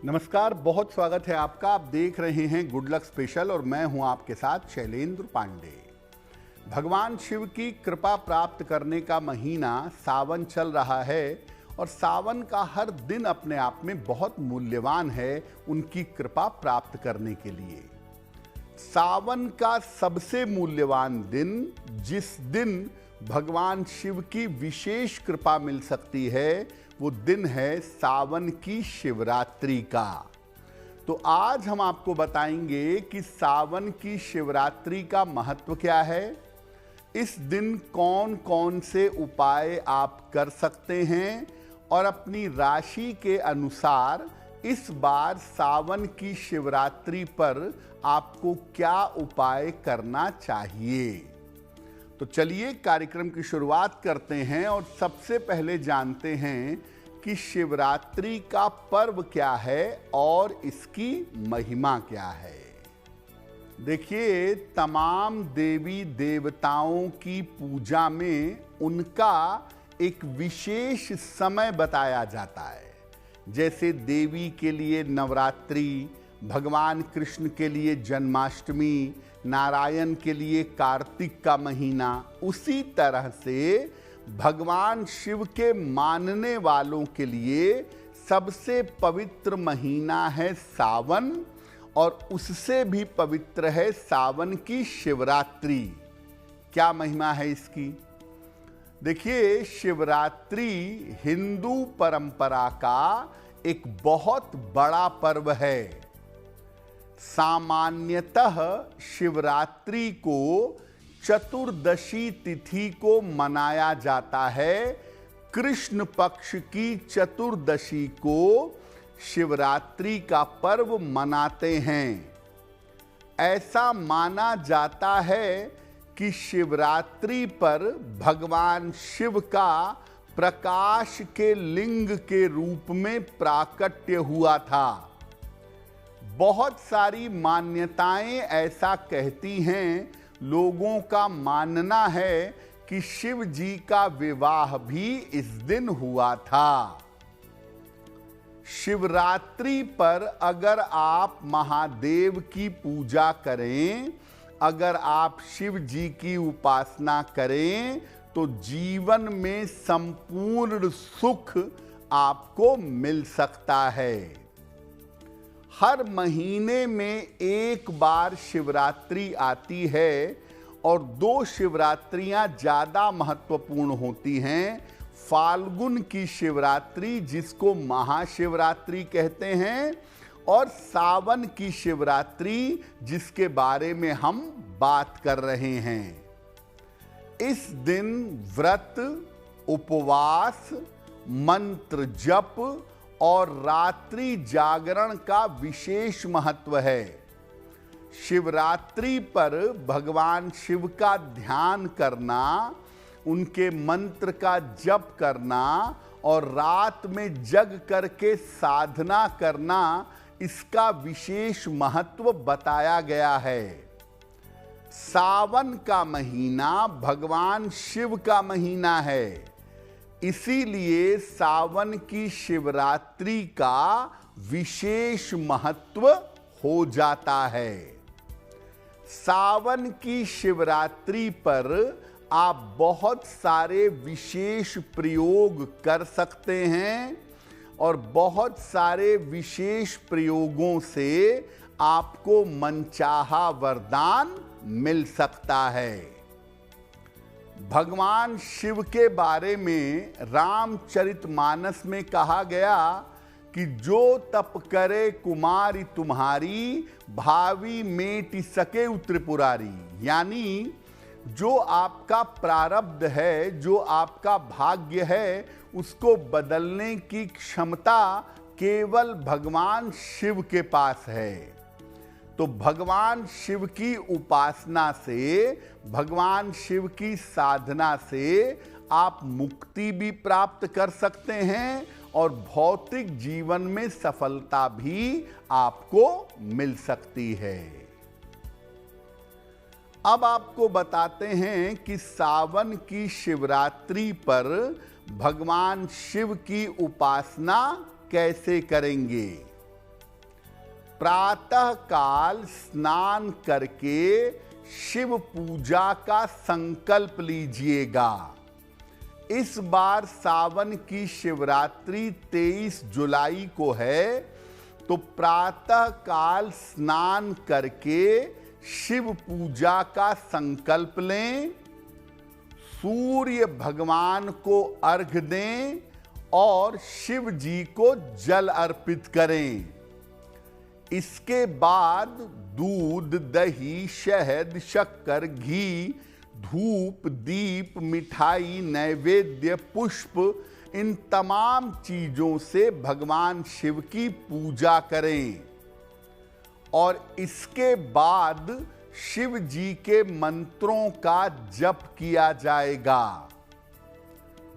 नमस्कार, बहुत स्वागत है आपका। आप देख रहे हैं गुड लक स्पेशल और मैं हूं आपके साथ शैलेंद्र पांडे। भगवान शिव की कृपा प्राप्त करने का महीना सावन चल रहा है और सावन का हर दिन अपने आप में बहुत मूल्यवान है उनकी कृपा प्राप्त करने के लिए। सावन का सबसे मूल्यवान दिन, जिस दिन भगवान शिव की विशेष कृपा मिल सकती है, वो दिन है सावन की शिवरात्रि का। तो आज हम आपको बताएंगे कि सावन की शिवरात्रि का महत्व क्या है, इस दिन कौन कौन से उपाय आप कर सकते हैं और अपनी राशि के अनुसार इस बार सावन की शिवरात्रि पर आपको क्या उपाय करना चाहिए। तो चलिए कार्यक्रम की शुरुआत करते हैं और सबसे पहले जानते हैं कि शिवरात्रि का पर्व क्या है और इसकी महिमा क्या है। देखिए, तमाम देवी देवताओं की पूजा में उनका एक विशेष समय बताया जाता है। जैसे देवी के लिए नवरात्रि, भगवान कृष्ण के लिए जन्माष्टमी, नारायण के लिए कार्तिक का महीना, उसी तरह से भगवान शिव के मानने वालों के लिए सबसे पवित्र महीना है सावन और उससे भी पवित्र है सावन की शिवरात्रि। क्या महिमा है इसकी? देखिए, शिवरात्रि हिंदू परंपरा का एक बहुत बड़ा पर्व है। सामान्यतः शिवरात्रि को चतुर्दशी तिथि को मनाया जाता है। कृष्ण पक्ष की चतुर्दशी को शिवरात्रि का पर्व मनाते हैं। ऐसा माना जाता है कि शिवरात्रि पर भगवान शिव का प्रकाश के लिंग के रूप में प्राकट्य हुआ था। बहुत सारी मान्यताएं ऐसा कहती हैं, लोगों का मानना है कि शिव जी का विवाह भी इस दिन हुआ था। शिवरात्रि पर अगर आप महादेव की पूजा करें, अगर आप शिव जी की उपासना करें, तो जीवन में संपूर्ण सुख आपको मिल सकता है। हर महीने में एक बार शिवरात्रि आती है और दो शिवरात्रियां ज़्यादा महत्वपूर्ण होती हैं। फाल्गुन की शिवरात्रि, जिसको महाशिवरात्रि कहते हैं, और सावन की शिवरात्रि, जिसके बारे में हम बात कर रहे हैं। इस दिन व्रत, उपवास, मंत्र जप और रात्रि जागरण का विशेष महत्व है। शिवरात्रि पर भगवान शिव का ध्यान करना, उनके मंत्र का जप करना और रात में जग करके साधना करना, इसका विशेष महत्व बताया गया है। सावन का महीना भगवान शिव का महीना है, इसीलिए सावन की शिवरात्रि का विशेष महत्व हो जाता है। सावन की शिवरात्रि पर आप बहुत सारे विशेष प्रयोग कर सकते हैं और बहुत सारे विशेष प्रयोगों से आपको मनचाहा वरदान मिल सकता है। भगवान शिव के बारे में रामचरितमानस में कहा गया कि जो तप करे कुमारी तुम्हारी, भावी मेटि सके त्रिपुरारी। यानी जो आपका प्रारब्ध है, जो आपका भाग्य है, उसको बदलने की क्षमता केवल भगवान शिव के पास है। तो भगवान शिव की उपासना से, भगवान शिव की साधना से आप मुक्ति भी प्राप्त कर सकते हैं और भौतिक जीवन में सफलता भी आपको मिल सकती है। अब आपको बताते हैं कि सावन की शिवरात्रि पर भगवान शिव की उपासना कैसे करेंगे। प्रातः काल स्नान करके शिव पूजा का संकल्प लीजिएगा। इस बार सावन की शिवरात्रि 23 जुलाई को है, तो प्रातः काल स्नान करके शिव पूजा का संकल्प लें, सूर्य भगवान को अर्घ दें और शिव जी को जल अर्पित करें। इसके बाद दूध, दही, शहद, शक्कर, घी, धूप, दीप, मिठाई, नैवेद्य, पुष्प, इन तमाम चीजों से भगवान शिव की पूजा करें और इसके बाद शिव जी के मंत्रों का जप किया जाएगा।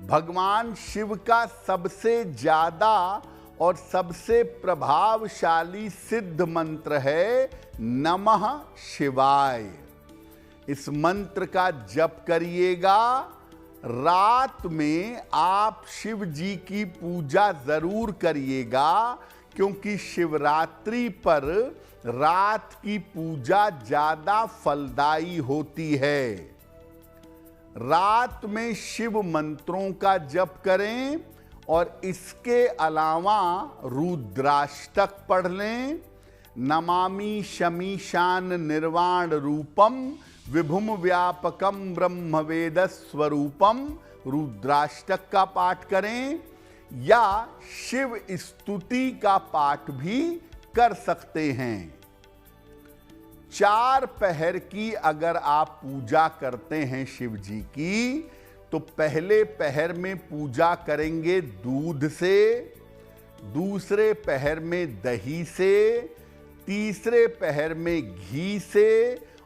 भगवान शिव का सबसे ज्यादा और सबसे प्रभावशाली सिद्ध मंत्र है नमः शिवाय। इस मंत्र का जप करिएगा। रात में आप शिव जी की पूजा जरूर करिएगा, क्योंकि शिवरात्रि पर रात की पूजा ज्यादा फलदायी होती है। रात में शिव मंत्रों का जप करें और इसके अलावा रुद्राष्टक पढ़ लें। नमामि शमीशान निर्वाण रूपम विभुम व्यापकम ब्रह्मवेद स्वरूपम, रुद्राष्टक का पाठ करें या शिव स्तुति का पाठ भी कर सकते हैं। 4 पहर की अगर आप पूजा करते हैं शिव जी की, तो पहले पहर में पूजा करेंगे दूध से, दूसरे पहर में दही से, तीसरे पहर में घी से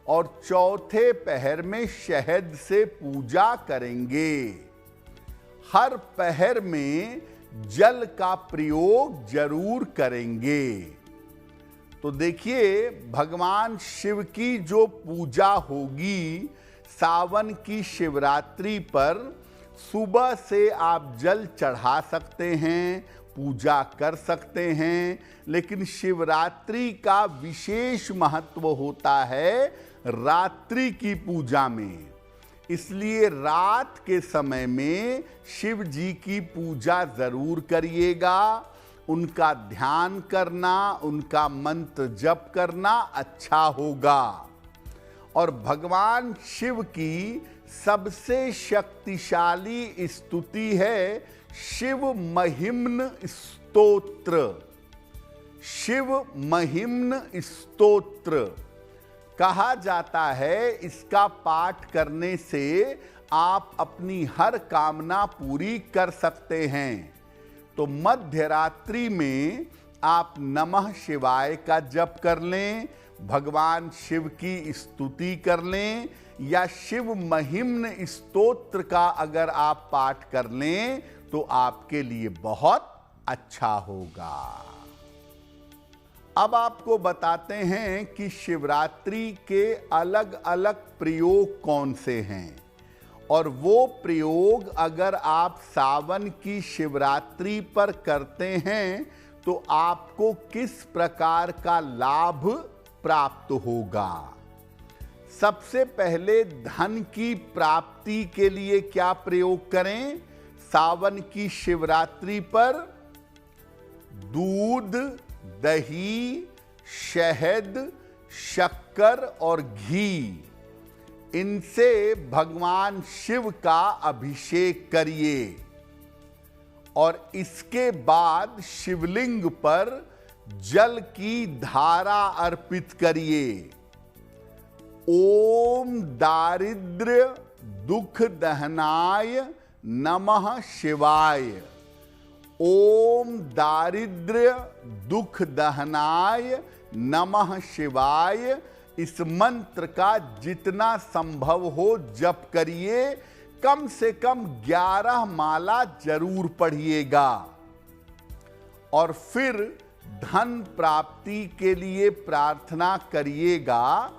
और चौथे पहर में शहद से पूजा करेंगे। हर पहर में जल का प्रयोग जरूर करेंगे। तो देखिए, भगवान शिव की जो पूजा होगी सावन की शिवरात्रि पर, सुबह से आप जल चढ़ा सकते हैं, पूजा कर सकते हैं, लेकिन शिवरात्रि का विशेष महत्व होता है रात्रि की पूजा में। इसलिए रात के समय में शिव जी की पूजा जरूर करिएगा। उनका ध्यान करना, उनका मंत्र जप करना अच्छा होगा। और भगवान शिव की सबसे शक्तिशाली स्तुति है शिव महिम्न स्तोत्र। शिव महिम्न स्तोत्र कहा जाता है। इसका पाठ करने से आप अपनी हर कामना पूरी कर सकते हैं। तो मध्य रात्रि में आप नमः शिवाय का जप कर लें, भगवान शिव की स्तुति कर लें, या शिव महिम्न स्तोत्र का अगर आप पाठ कर लें तो आपके लिए बहुत अच्छा होगा। अब आपको बताते हैं कि शिवरात्रि के अलग अलग प्रयोग कौन से हैं, और वो प्रयोग अगर आप सावन की शिवरात्रि पर करते हैं तो आपको किस प्रकार का लाभ प्राप्त होगा। सबसे पहले धन की प्राप्ति के लिए क्या प्रयोग करें सावन की शिवरात्रि पर? दूध, दही, शहद, शक्कर और घी, इनसे भगवान शिव का अभिषेक करिए और इसके बाद शिवलिंग पर जल की धारा अर्पित करिए। ओम दारिद्र्य दुख दहनाय नमः शिवाय। ओम दारिद्र्य दुख दहनाय नमः शिवाय। इस मंत्र का जितना संभव हो जप करिए। कम से कम 11 माला जरूर पढ़िएगा। और फिर धन प्राप्ति के लिए प्रार्थना करिएगा।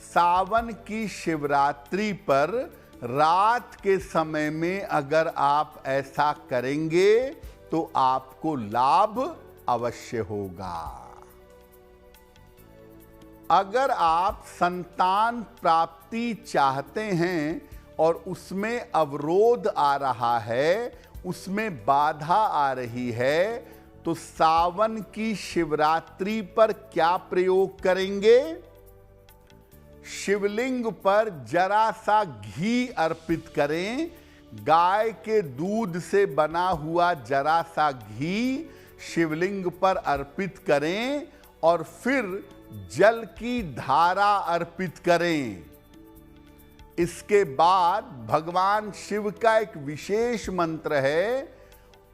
सावन की शिवरात्रि पर रात के समय में अगर आप ऐसा करेंगे तो आपको लाभ अवश्य होगा। अगर आप संतान प्राप्ति चाहते हैं और उसमें अवरोध आ रहा है, उसमें बाधा आ रही है, तो सावन की शिवरात्रि पर क्या प्रयोग करेंगे? शिवलिंग पर जरा सा घी अर्पित करें। गाय के दूध से बना हुआ जरा सा घी शिवलिंग पर अर्पित करें और फिर जल की धारा अर्पित करें। इसके बाद भगवान शिव का एक विशेष मंत्र है,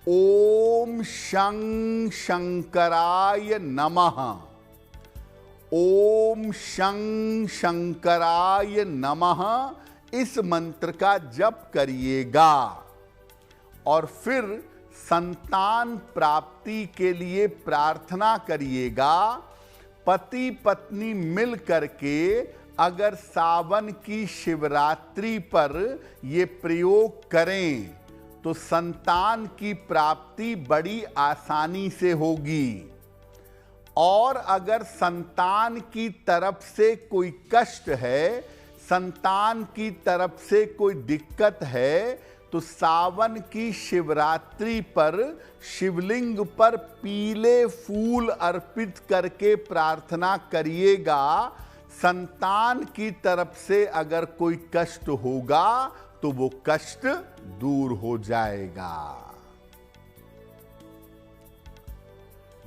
ओम शं शंकराय नमः। ओम शं शंकराय नमः इस मंत्र का जप करिएगा और फिर संतान प्राप्ति के लिए प्रार्थना करिएगा। पति पत्नी मिल करके अगर सावन की शिवरात्रि पर ये प्रयोग करें तो संतान की प्राप्ति बड़ी आसानी से होगी। और अगर संतान की तरफ से कोई कष्ट है, संतान की तरफ से कोई दिक्कत है, तो सावन की शिवरात्रि पर शिवलिंग पर पीले फूल अर्पित करके प्रार्थना करिएगा। संतान की तरफ से अगर कोई कष्ट होगा तो वो कष्ट दूर हो जाएगा।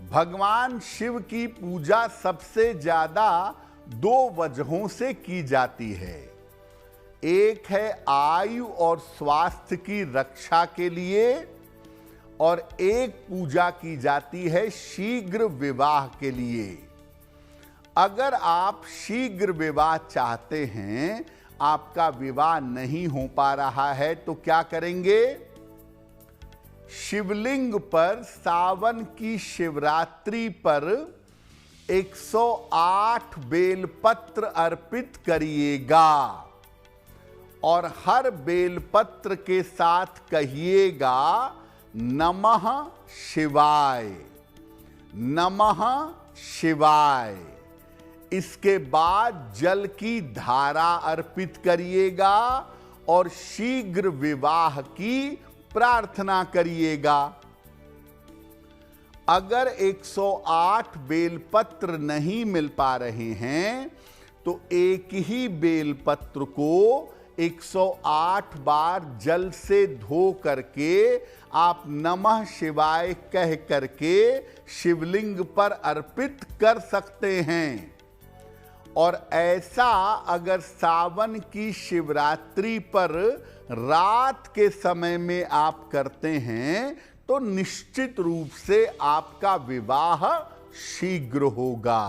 भगवान शिव की पूजा सबसे ज्यादा दो वजहों से की जाती है। एक है आयु और स्वास्थ्य की रक्षा के लिए और एक पूजा की जाती है शीघ्र विवाह के लिए। अगर आप शीघ्र विवाह चाहते हैं, आपका विवाह नहीं हो पा रहा है, तो क्या करेंगे? शिवलिंग पर सावन की शिवरात्रि पर 108 बेलपत्र अर्पित करिएगा और हर बेलपत्र के साथ कहिएगा नमः शिवाय, नमः शिवाय। इसके बाद जल की धारा अर्पित करिएगा और शीघ्र विवाह की प्रार्थना करिएगा। अगर 108 बेलपत्र नहीं मिल पा रहे हैं तो एक ही बेलपत्र को 108 बार जल से धो करके आप नमः शिवाय कह करके शिवलिंग पर अर्पित कर सकते हैं। और ऐसा अगर सावन की शिवरात्रि पर रात के समय में आप करते हैं तो निश्चित रूप से आपका विवाह शीघ्र होगा।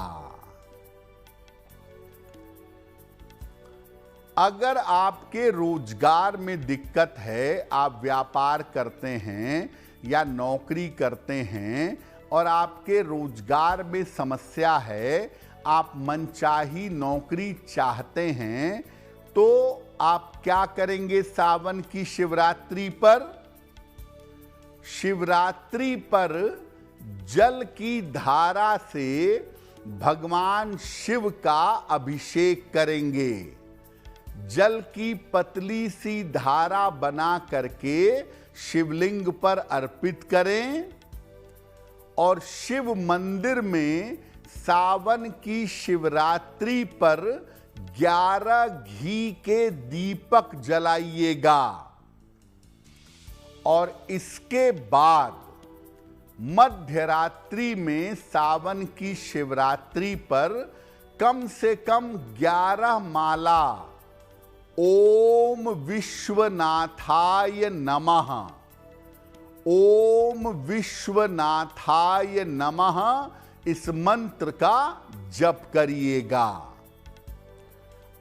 अगर आपके रोजगार में दिक्कत है, आप व्यापार करते हैं या नौकरी करते हैं और आपके रोजगार में समस्या है, आप मनचाही नौकरी चाहते हैं, तो आप क्या करेंगे? सावन की शिवरात्रि पर, शिवरात्रि पर जल की धारा से भगवान शिव का अभिषेक करेंगे। जल की पतली सी धारा बना करके शिवलिंग पर अर्पित करें और शिव मंदिर में सावन की शिवरात्रि पर 11 घी के दीपक जलाइएगा और इसके बाद मध्य रात्रि में सावन की शिवरात्रि पर कम से कम 11 माला ओम विश्वनाथाय नमः, ओम विश्वनाथाय नमः इस मंत्र का जप करिएगा।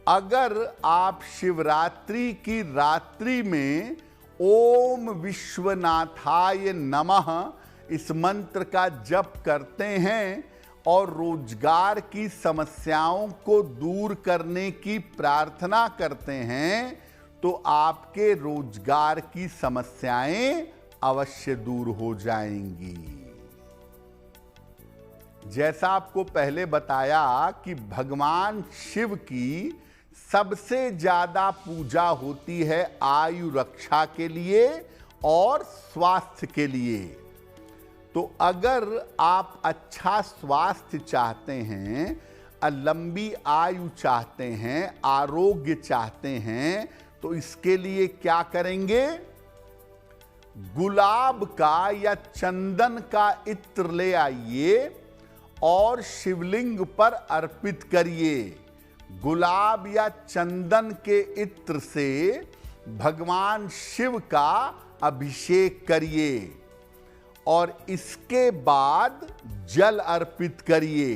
अगर आप शिवरात्रि की रात्रि में ओम विश्वनाथाय नमः इस मंत्र का जप करते हैं और रोजगार की समस्याओं को दूर करने की प्रार्थना करते हैं, तो आपके रोजगार की समस्याएं अवश्य दूर हो जाएंगी। जैसा आपको पहले बताया कि भगवान शिव की सबसे ज्यादा पूजा होती है आयु रक्षा के लिए और स्वास्थ्य के लिए। तो अगर आप अच्छा स्वास्थ्य चाहते हैं, लंबी आयु चाहते हैं, आरोग्य चाहते हैं, तो इसके लिए क्या करेंगे? गुलाब का या चंदन का इत्र ले आइए और शिवलिंग पर अर्पित करिए। गुलाब या चंदन के इत्र से भगवान शिव का अभिषेक करिए और इसके बाद जल अर्पित करिए।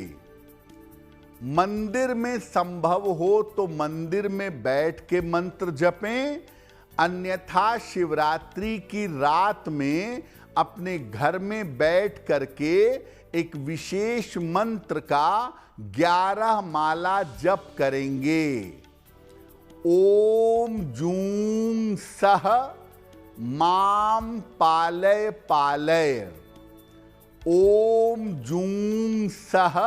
मंदिर में संभव हो तो मंदिर में बैठ के मंत्र जपें, अन्यथा शिवरात्रि की रात में अपने घर में बैठ करके एक विशेष मंत्र का 11 माला जप करेंगे। ओम जूं सह माम पालय पालय। ओम जूं सह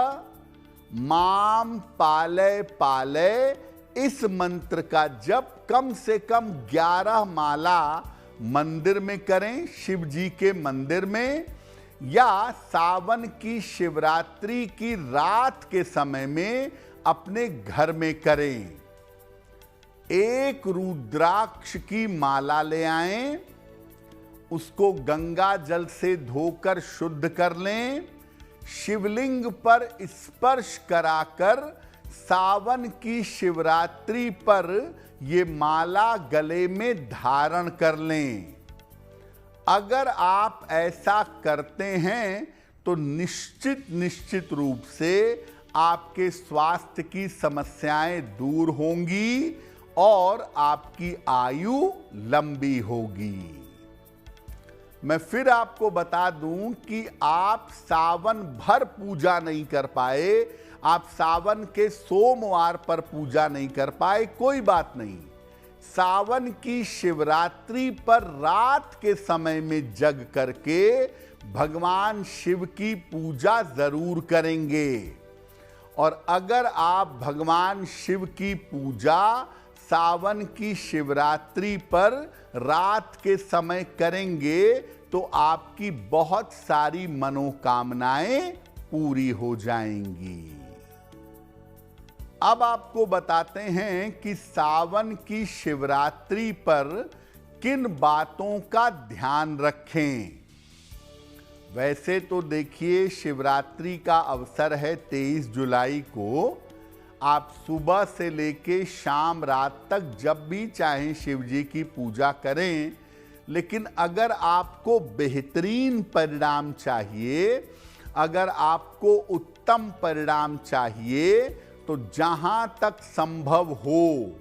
माम पालय पालय। इस मंत्र का जप कम से कम 11 माला मंदिर में करें, शिव जी के मंदिर में, या सावन की शिवरात्रि की रात के समय में अपने घर में करें। एक रुद्राक्ष की माला ले आएं, उसको गंगा जल से धोकर शुद्ध कर लें, शिवलिंग पर स्पर्श कराकर सावन की शिवरात्रि पर ये माला गले में धारण कर लें। अगर आप ऐसा करते हैं तो निश्चित रूप से आपके स्वास्थ्य की समस्याएं दूर होंगी और आपकी आयु लंबी होगी। मैं फिर आपको बता दूं कि आप सावन भर पूजा नहीं कर पाए, आप सावन के सोमवार पर पूजा नहीं कर पाए, कोई बात नहीं। सावन की शिवरात्रि पर रात के समय में जग करके भगवान शिव की पूजा जरूर करेंगे। और अगर आप भगवान शिव की पूजा सावन की शिवरात्रि पर रात के समय करेंगे तो आपकी बहुत सारी मनोकामनाएं पूरी हो जाएंगी। अब आपको बताते हैं कि सावन की शिवरात्रि पर किन बातों का ध्यान रखें। वैसे तो देखिए, शिवरात्रि का अवसर है 23 जुलाई को। आप सुबह से लेके शाम रात तक जब भी चाहें शिव जी की पूजा करें, लेकिन अगर आपको बेहतरीन परिणाम चाहिए, अगर आपको उत्तम परिणाम चाहिए, तो जहां तक संभव हो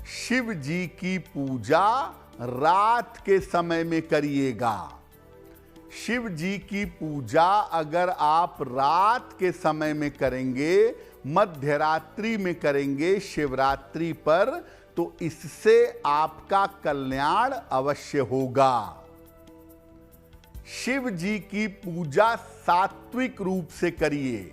शिव जी की पूजा रात के समय में करिएगा। शिव जी की पूजा अगर आप रात के समय में करेंगे, मध्य रात्रि में करेंगे शिवरात्रि पर, तो इससे आपका कल्याण अवश्य होगा। शिव जी की पूजा सात्विक रूप से करिए।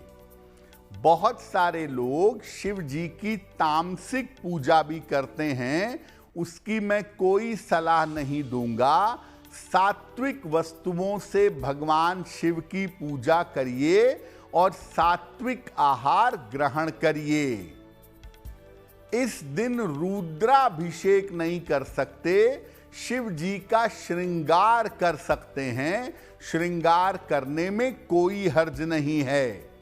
बहुत सारे लोग शिव जी की तामसिक पूजा भी करते हैं, उसकी मैं कोई सलाह नहीं दूंगा। सात्विक वस्तुओं से भगवान शिव की पूजा करिए और सात्विक आहार ग्रहण करिए। इस दिन रुद्राभिषेक नहीं कर सकते, शिव जी का श्रृंगार कर सकते हैं। श्रृंगार करने में कोई हर्ज नहीं है।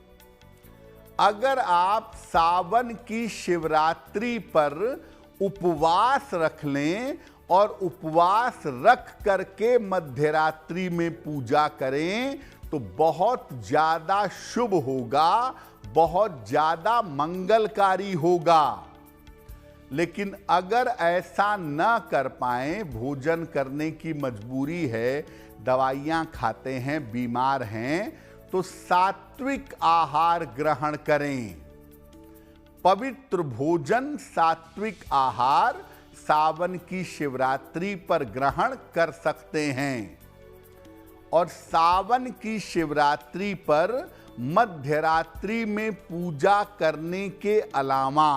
अगर आप सावन की शिवरात्रि पर उपवास रख लें और उपवास रख करके मध्यरात्रि में पूजा करें तो बहुत ज्यादा शुभ होगा, बहुत ज्यादा मंगलकारी होगा। लेकिन अगर ऐसा न कर पाए, भोजन करने की मजबूरी है, दवाइयां खाते हैं, बीमार हैं, तो सात्विक आहार ग्रहण करें। पवित्र भोजन, सात्विक आहार सावन की शिवरात्रि पर ग्रहण कर सकते हैं। और सावन की शिवरात्रि पर मध्यरात्रि में पूजा करने के अलावा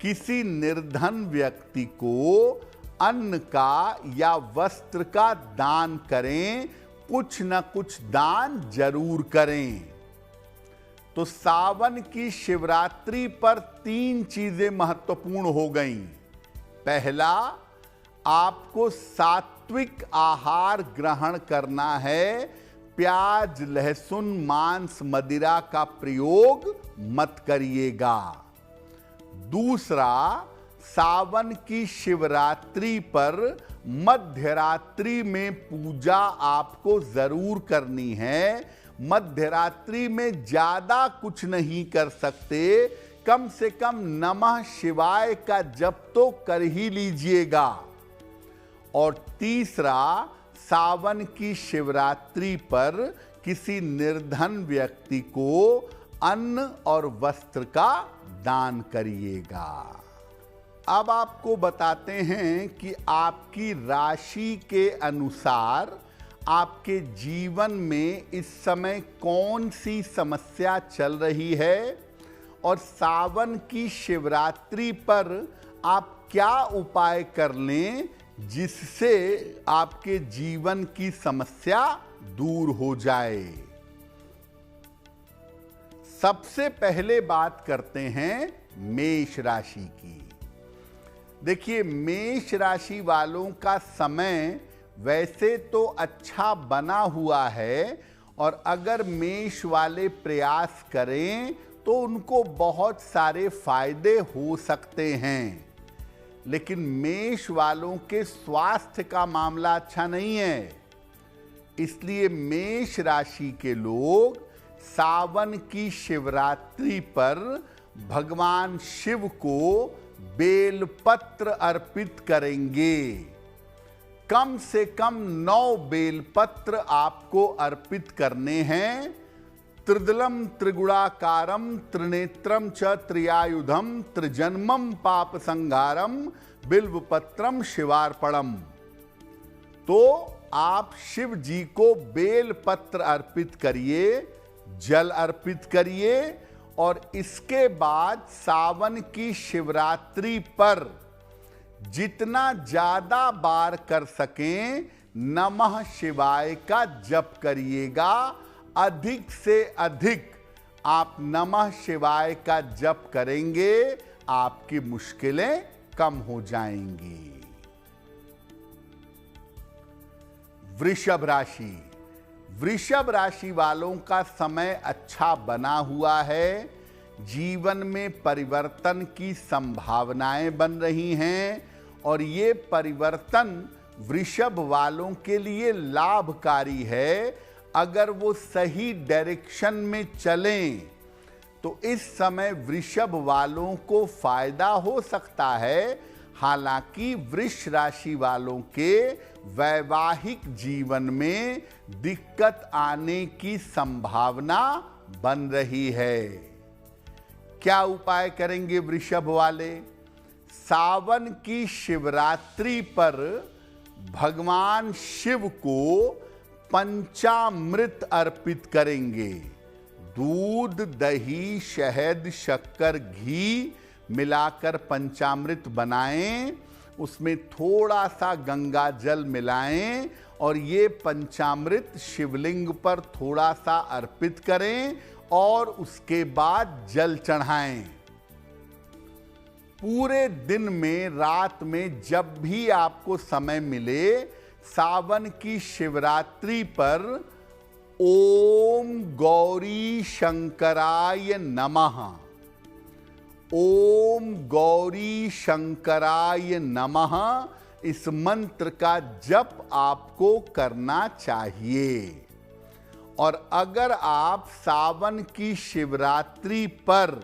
किसी निर्धन व्यक्ति को अन्न का या वस्त्र का दान करें, कुछ न कुछ दान जरूर करें। तो सावन की शिवरात्रि पर 3 चीजें महत्वपूर्ण हो गईं। पहला, आपको सात्विक आहार ग्रहण करना है, प्याज, लहसुन, मांस, मदिरा का प्रयोग मत करिएगा। दूसरा, सावन की शिवरात्रि पर मध्यरात्रि में पूजा आपको जरूर करनी है। मध्यरात्रि में ज्यादा कुछ नहीं कर सकते, कम से कम नमः शिवाय का जप तो कर ही लीजिएगा। और तीसरा, सावन की शिवरात्रि पर किसी निर्धन व्यक्ति को अन्न और वस्त्र का दान करिएगा। अब आपको बताते हैं कि आपकी राशि के अनुसार आपके जीवन में इस समय कौन सी समस्या चल रही है और सावन की शिवरात्रि पर आप क्या उपाय कर लें जिससे आपके जीवन की समस्या दूर हो जाए। सबसे पहले बात करते हैं मेष राशि की। देखिए, मेष राशि वालों का समय वैसे तो अच्छा बना हुआ है और अगर मेष वाले प्रयास करें तो उनको बहुत सारे फायदे हो सकते हैं, लेकिन मेष वालों के स्वास्थ्य का मामला अच्छा नहीं है। इसलिए मेष राशि के लोग सावन की शिवरात्रि पर भगवान शिव को बेलपत्र अर्पित करेंगे। कम से कम 9 बेलपत्र आपको अर्पित करने हैं। त्रिदलम त्रिगुणाकारम त्रिनेत्रम च त्रियायुधम त्रिजन्मम पाप संहारम बिल्वपत्रम शिवार्पणम। तो आप शिव जी को बेलपत्र अर्पित करिए, जल अर्पित करिए और इसके बाद सावन की शिवरात्रि पर जितना ज्यादा बार कर सकें नमः शिवाय का जप करिएगा। अधिक से अधिक आप नमः शिवाय का जप करेंगे, आपकी मुश्किलें कम हो जाएंगी। वृषभ राशि। वृषभ राशि वालों का समय अच्छा बना हुआ है। जीवन में परिवर्तन की संभावनाएं बन रही हैं और ये परिवर्तन वृषभ वालों के लिए लाभकारी है। अगर वो सही डायरेक्शन में चलें तो इस समय वृषभ वालों को फायदा हो सकता है। हालांकि वृष राशि वालों के वैवाहिक जीवन में दिक्कत आने की संभावना बन रही है। क्या उपाय करेंगे वृषभ वाले? सावन की शिवरात्रि पर भगवान शिव को पंचामृत अर्पित करेंगे। दूध, दही, शहद, शक्कर, घी मिलाकर पंचामृत बनाएं, उसमें थोड़ा सा गंगा जल मिलाएं और ये पंचामृत शिवलिंग पर थोड़ा सा अर्पित करें और उसके बाद जल चढ़ाएं। पूरे दिन में, रात में जब भी आपको समय मिले, सावन की शिवरात्रि पर ओम गौरी शंकराय नमः, ओम गौरी शंकराय नमः इस मंत्र का जप आपको करना चाहिए। और अगर आप सावन की शिवरात्रि पर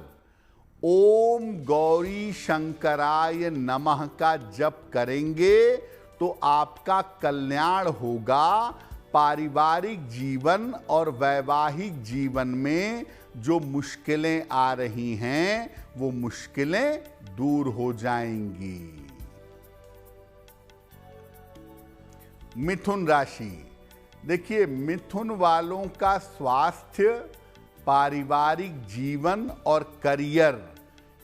ओम गौरी शंकराय नमः का जप करेंगे तो आपका कल्याण होगा। पारिवारिक जीवन और वैवाहिक जीवन में जो मुश्किलें आ रही हैं वो मुश्किलें दूर हो जाएंगी। मिथुन राशि। देखिए, मिथुन वालों का स्वास्थ्य, पारिवारिक जीवन और करियर,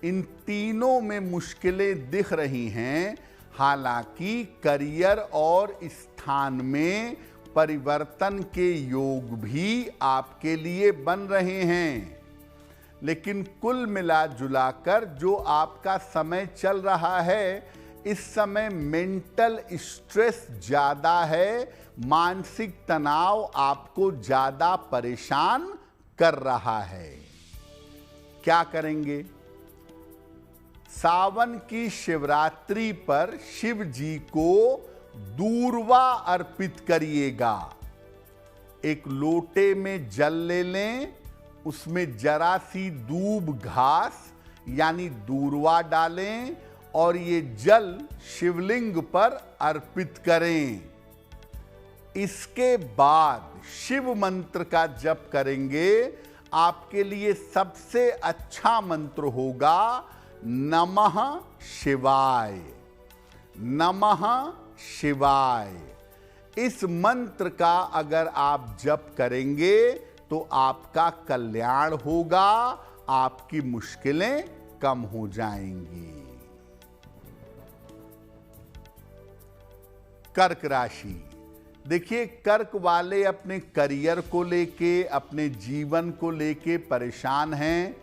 इन तीनों में मुश्किलें दिख रही हैं। हालांकि करियर और स्थान में परिवर्तन के योग भी आपके लिए बन रहे हैं, लेकिन कुल मिला जुलाकर जो आपका समय चल रहा है, इस समय मेंटल स्ट्रेस ज़्यादा है, मानसिक तनाव आपको ज़्यादा परेशान कर रहा है। क्या करेंगे? सावन की शिवरात्रि पर शिव जी को दूर्वा अर्पित करिएगा। एक लोटे में जल ले लें, उसमें जरा सी दूब घास यानी दूर्वा डालें और ये जल शिवलिंग पर अर्पित करें। इसके बाद शिव मंत्र का जप करेंगे। आपके लिए सबसे अच्छा मंत्र होगा नमः शिवाय, नमः शिवाय। इस मंत्र का अगर आप जप करेंगे तो आपका कल्याण होगा, आपकी मुश्किलें कम हो जाएंगी। कर्क राशि, देखिए, कर्क वाले अपने करियर को लेके, अपने जीवन को लेके परेशान हैं।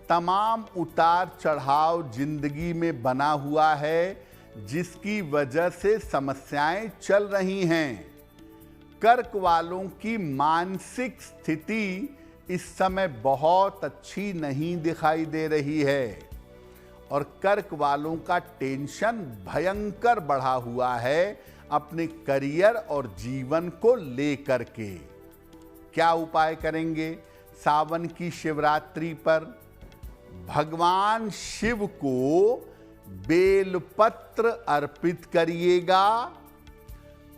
तमाम उतार चढ़ाव जिंदगी में बना हुआ है, जिसकी वजह से समस्याएं चल रही हैं। कर्क वालों की मानसिक स्थिति इस समय बहुत अच्छी नहीं दिखाई दे रही है और कर्क वालों का टेंशन भयंकर बढ़ा हुआ है अपने करियर और जीवन को लेकर के। क्या उपाय करेंगे? सावन की शिवरात्रि पर भगवान शिव को बेलपत्र अर्पित करिएगा।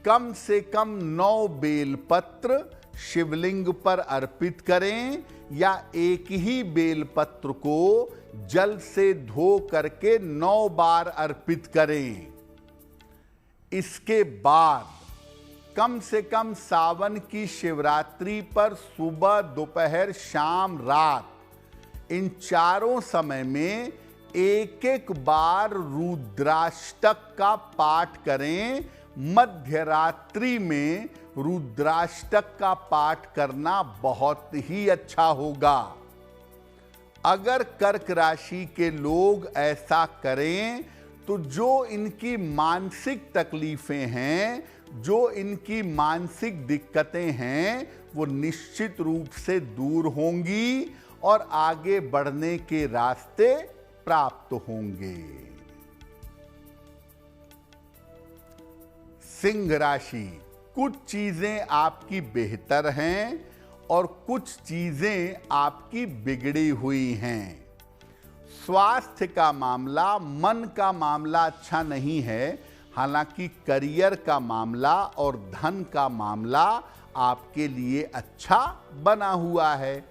कम से कम 9 बेलपत्र शिवलिंग पर अर्पित करें या एक ही बेलपत्र को जल से धो करके 9 बार अर्पित करें। इसके बाद कम से कम सावन की शिवरात्रि पर सुबह, दोपहर, शाम, रात, इन चारों समय में एक एक बार रुद्राष्टक का पाठ करें। मध्य रात्रि में रुद्राष्टक का पाठ करना बहुत ही अच्छा होगा। अगर कर्क राशि के लोग ऐसा करें तो जो इनकी मानसिक तकलीफें हैं, जो इनकी मानसिक दिक्कतें हैं, वो निश्चित रूप से दूर होंगी और आगे बढ़ने के रास्ते प्राप्त होंगे। सिंह राशि, कुछ चीजें आपकी बेहतर हैं और कुछ चीजें आपकी बिगड़ी हुई हैं। स्वास्थ्य का मामला, मन का मामला अच्छा नहीं है। हालांकि करियर का मामला और धन का मामला आपके लिए अच्छा बना हुआ है।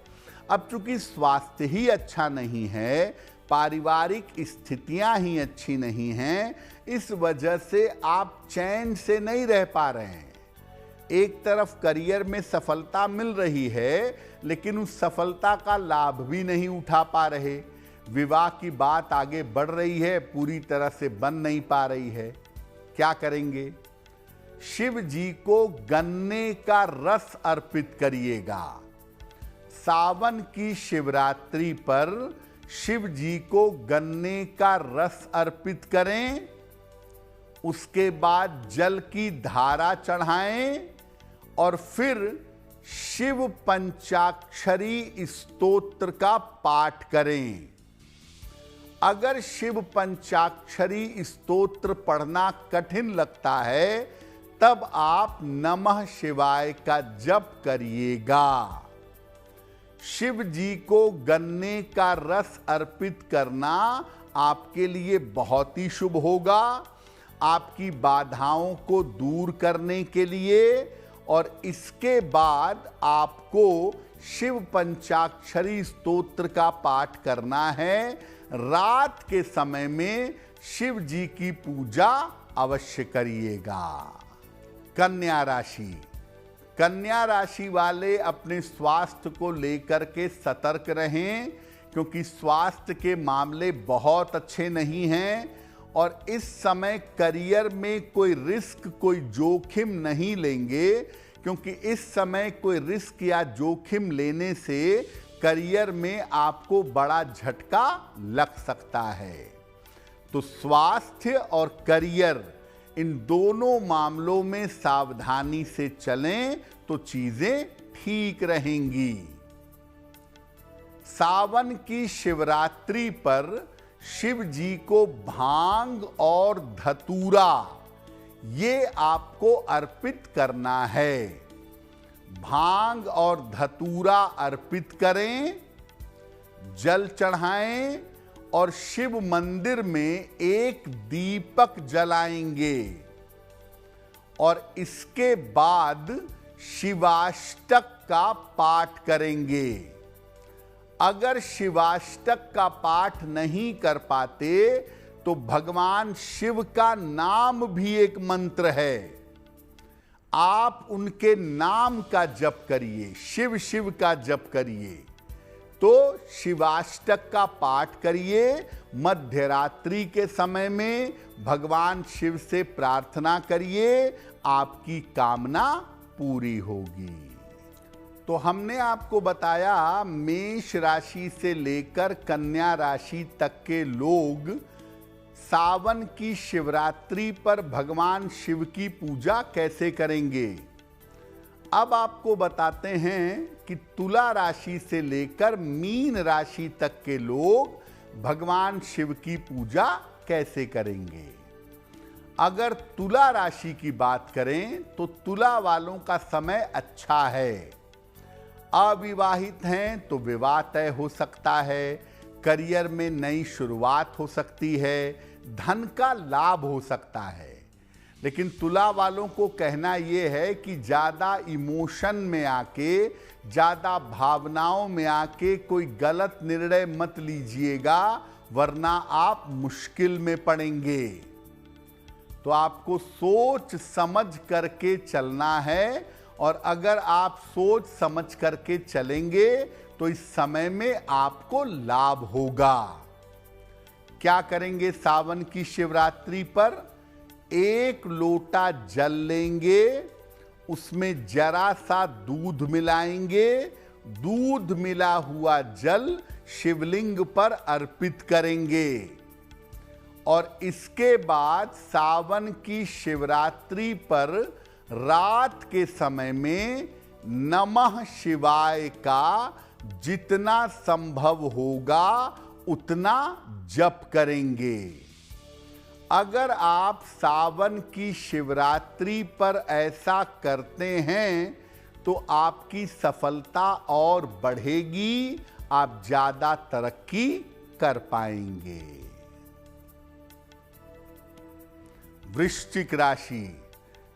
अब चूंकि स्वास्थ्य ही अच्छा नहीं है, पारिवारिक स्थितियां ही अच्छी नहीं हैं, इस वजह से आप चैन से नहीं रह पा रहे हैं। एक तरफ करियर में सफलता मिल रही है, लेकिन उस सफलता का लाभ भी नहीं उठा पा रहे। विवाह की बात आगे बढ़ रही है, पूरी तरह से बन नहीं पा रही है। क्या करेंगे? शिव जी को गन्ने का रस अर्पित करिएगा। सावन की शिवरात्रि पर शिव जी को गन्ने का रस अर्पित करें। उसके बाद जल की धारा चढ़ाएं और फिर शिव पंचाक्षरी स्तोत्र का पाठ करें। अगर शिव पंचाक्षरी स्तोत्र पढ़ना कठिन लगता है, तब आप नमः शिवाय का जप करिएगा। शिव जी को गन्ने का रस अर्पित करना आपके लिए बहुत ही शुभ होगा, आपकी बाधाओं को दूर करने के लिए। और इसके बाद आपको शिव पंचाक्षरी स्तोत्र का पाठ करना है। रात के समय में शिव जी की पूजा अवश्य करिएगा। कन्या राशि, कन्या राशि वाले अपने स्वास्थ्य को लेकर के सतर्क रहें, क्योंकि स्वास्थ्य के मामले बहुत अच्छे नहीं हैं और इस समय करियर में कोई रिस्क, कोई जोखिम नहीं लेंगे, क्योंकि इस समय कोई रिस्क या जोखिम लेने से करियर में आपको बड़ा झटका लग सकता है। तो स्वास्थ्य और करियर, इन दोनों मामलों में सावधानी से चलें तो चीजें ठीक रहेंगी। सावन की शिवरात्रि पर शिव जी को भांग और धतूरा ये आपको अर्पित करना है। भांग और धतूरा अर्पित करें, जल चढ़ाएं और शिव मंदिर में एक दीपक जलाएंगे और इसके बाद शिवाष्टक का पाठ करेंगे। अगर शिवाष्टक का पाठ नहीं कर पाते तो भगवान शिव का नाम भी एक मंत्र है, आप उनके नाम का जप करिए, शिव शिव का जप करिए। तो शिवाष्टक का पाठ करिए, मध्य रात्रि के समय में भगवान शिव से प्रार्थना करिए, आपकी कामना पूरी होगी। तो हमने आपको बताया मेष राशि से लेकर कन्या राशि तक के लोग सावन की शिवरात्रि पर भगवान शिव की पूजा कैसे करेंगे। अब आपको बताते हैं कि तुला राशि से लेकर मीन राशि तक के लोग भगवान शिव की पूजा कैसे करेंगे। अगर तुला राशि की बात करें तो तुला वालों का समय अच्छा है। अविवाहित हैं तो विवाह तय हो सकता है, करियर में नई शुरुआत हो सकती है, धन का लाभ हो सकता है। लेकिन तुला वालों को कहना यह है कि ज़्यादा इमोशन में आके, ज़्यादा भावनाओं में आके कोई गलत निर्णय मत लीजिएगा, वरना आप मुश्किल में पड़ेंगे। तो आपको सोच समझ करके चलना है और अगर आप सोच समझ करके चलेंगे तो इस समय में आपको लाभ होगा। क्या करेंगे सावन की शिवरात्रि पर? एक लोटा जल लेंगे, उसमें जरा सा दूध मिलाएंगे, दूध मिला हुआ जल शिवलिंग पर अर्पित करेंगे और इसके बाद सावन की शिवरात्रि पर रात के समय में नमः शिवाय का जितना संभव होगा उतना जप करेंगे। अगर आप सावन की शिवरात्रि पर ऐसा करते हैं तो आपकी सफलता और बढ़ेगी, आप ज्यादा तरक्की कर पाएंगे। वृश्चिक राशि,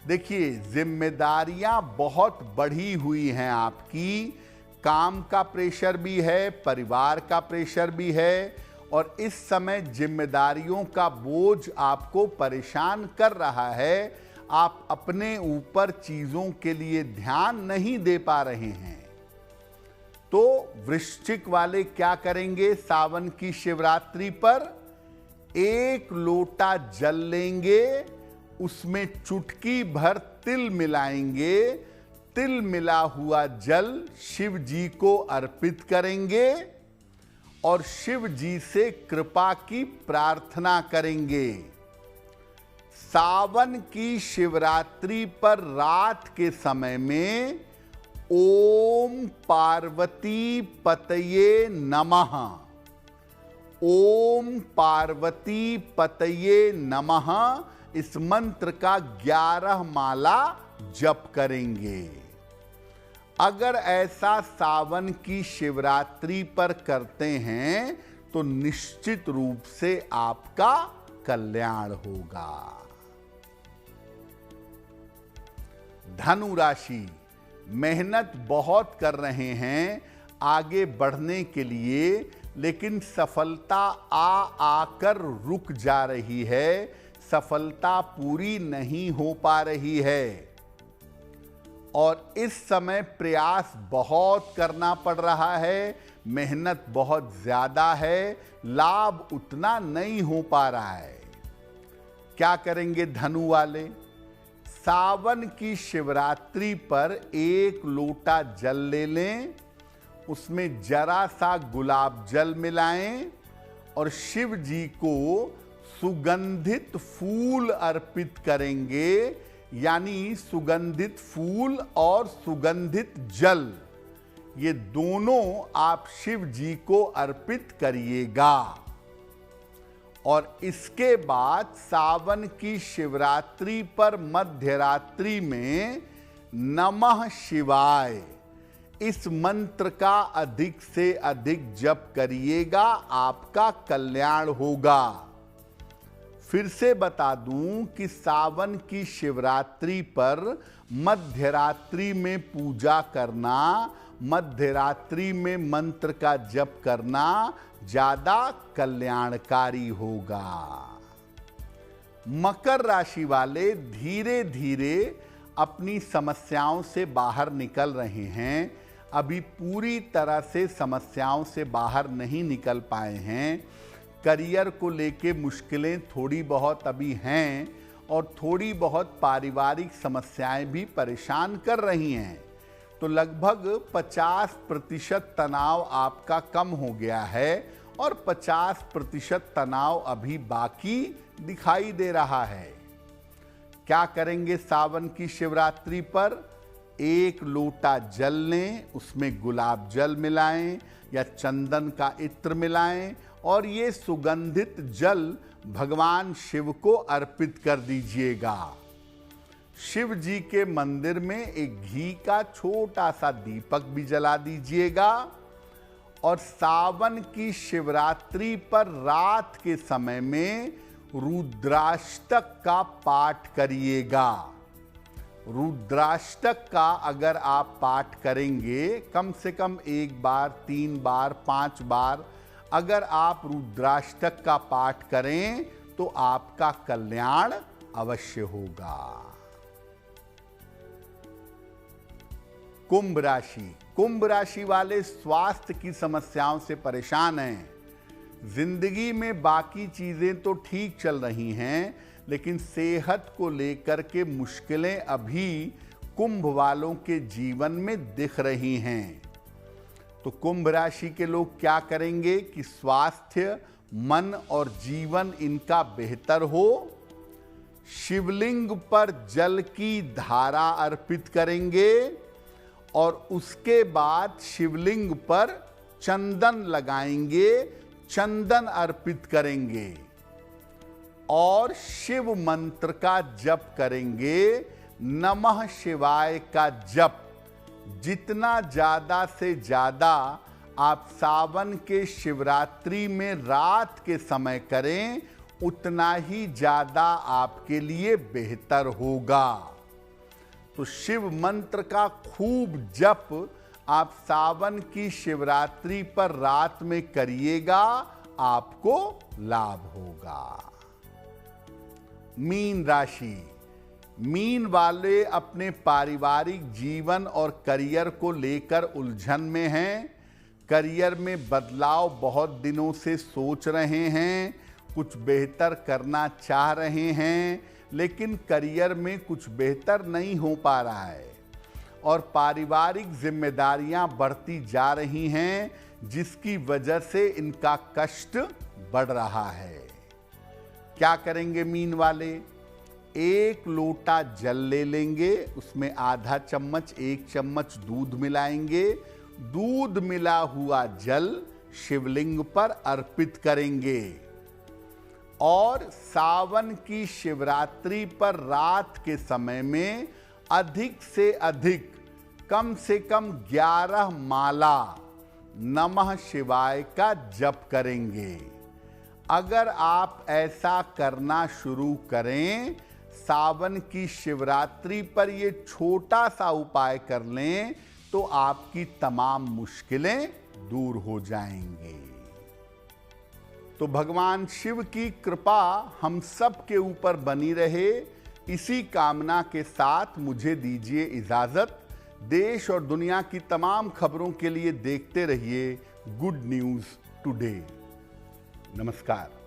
देखिए जिम्मेदारियां बहुत बढ़ी हुई हैं आपकी, काम का प्रेशर भी है, परिवार का प्रेशर भी है और इस समय जिम्मेदारियों का बोझ आपको परेशान कर रहा है। आप अपने ऊपर चीजों के लिए ध्यान नहीं दे पा रहे हैं। तो वृश्चिक वाले क्या करेंगे सावन की शिवरात्रि पर? एक लोटा जल लेंगे, उसमें चुटकी भर तिल मिलाएंगे, तिल मिला हुआ जल शिव जी को अर्पित करेंगे और शिव जी से कृपा की प्रार्थना करेंगे। सावन की शिवरात्रि पर रात के समय में ओम पार्वती पतये नमः, ओम पार्वती पतये नमः, इस मंत्र का 11 माला जप करेंगे। अगर ऐसा सावन की शिवरात्रि पर करते हैं तो निश्चित रूप से आपका कल्याण होगा। धनु राशि, मेहनत बहुत कर रहे हैं आगे बढ़ने के लिए, लेकिन सफलता आकर रुक जा रही है, सफलता पूरी नहीं हो पा रही है। और इस समय प्रयास बहुत करना पड़ रहा है, मेहनत बहुत ज्यादा है, लाभ उतना नहीं हो पा रहा है। क्या करेंगे धनु वाले? सावन की शिवरात्रि पर 1 लोटा जल ले लें, उसमें जरा सा गुलाब जल मिलाएं और शिव जी को सुगंधित फूल अर्पित करेंगे, यानी सुगंधित फूल और सुगंधित जल, ये दोनों आप शिव जी को अर्पित करिएगा। और इसके बाद सावन की शिवरात्रि पर मध्य रात्रि में नमः शिवाय इस मंत्र का अधिक से अधिक जप करिएगा, आपका कल्याण होगा। फिर से बता दूं कि सावन की शिवरात्रि पर मध्य रात्रि में पूजा करना, मध्य रात्रि में मंत्र का जप करना ज्यादा कल्याणकारी होगा। मकर राशि वाले धीरे धीरे अपनी समस्याओं से बाहर निकल रहे हैं। अभी पूरी तरह से समस्याओं से बाहर नहीं निकल पाए हैं। करियर को लेके मुश्किलें थोड़ी बहुत अभी हैं और थोड़ी बहुत पारिवारिक समस्याएं भी परेशान कर रही हैं। तो लगभग 50% तनाव आपका कम हो गया है और 50% तनाव अभी बाकी दिखाई दे रहा है। क्या करेंगे सावन की शिवरात्रि पर? 1 लोटा जल लें, उसमें गुलाब जल मिलाएं या चंदन का इत्र मिलाएं और ये सुगंधित जल भगवान शिव को अर्पित कर दीजिएगा। शिव जी के मंदिर में एक घी का छोटा सा दीपक भी जला दीजिएगा और सावन की शिवरात्रि पर रात के समय में रुद्राष्टक का पाठ करिएगा। रुद्राष्टक का अगर आप पाठ करेंगे कम से कम 1 बार, 3 बार, 5 बार अगर आप रुद्राष्टक का पाठ करें तो आपका कल्याण अवश्य होगा। कुंभ राशि। कुंभ राशि वाले स्वास्थ्य की समस्याओं से परेशान हैं। जिंदगी में बाकी चीजें तो ठीक चल रही हैं, लेकिन सेहत को लेकर के मुश्किलें अभी कुंभ वालों के जीवन में दिख रही हैं। तो कुंभ राशि के लोग क्या करेंगे कि स्वास्थ्य, मन और जीवन इनका बेहतर हो। शिवलिंग पर जल की धारा अर्पित करेंगे और उसके बाद शिवलिंग पर चंदन लगाएंगे, चंदन अर्पित करेंगे और शिव मंत्र का जप करेंगे। नमः शिवाय का जप जितना ज्यादा से ज्यादा आप सावन के शिवरात्रि में रात के समय करें, उतना ही ज्यादा आपके लिए बेहतर होगा। तो शिव मंत्र का खूब जप आप सावन की शिवरात्रि पर रात में करिएगा, आपको लाभ होगा। मीन राशि। मीन वाले अपने पारिवारिक जीवन और करियर को लेकर उलझन में हैं। करियर में बदलाव बहुत दिनों से सोच रहे हैं, कुछ बेहतर करना चाह रहे हैं, लेकिन करियर में कुछ बेहतर नहीं हो पा रहा है और पारिवारिक जिम्मेदारियां बढ़ती जा रही हैं, जिसकी वजह से इनका कष्ट बढ़ रहा है। क्या करेंगे मीन वाले? 1 लोटा जल ले लेंगे, उसमें आधा चम्मच 1 चम्मच दूध मिलाएंगे। दूध मिला हुआ जल शिवलिंग पर अर्पित करेंगे और सावन की शिवरात्रि पर रात के समय में अधिक से अधिक कम से कम 11 माला नमः शिवाय का जप करेंगे। अगर आप ऐसा करना शुरू करें, सावन की शिवरात्रि पर ये छोटा सा उपाय कर लें तो आपकी तमाम मुश्किलें दूर हो जाएंगी। तो भगवान शिव की कृपा हम सब के ऊपर बनी रहे, इसी कामना के साथ मुझे दीजिए इजाजत। देश और दुनिया की तमाम खबरों के लिए देखते रहिए गुड न्यूज टुडे। नमस्कार।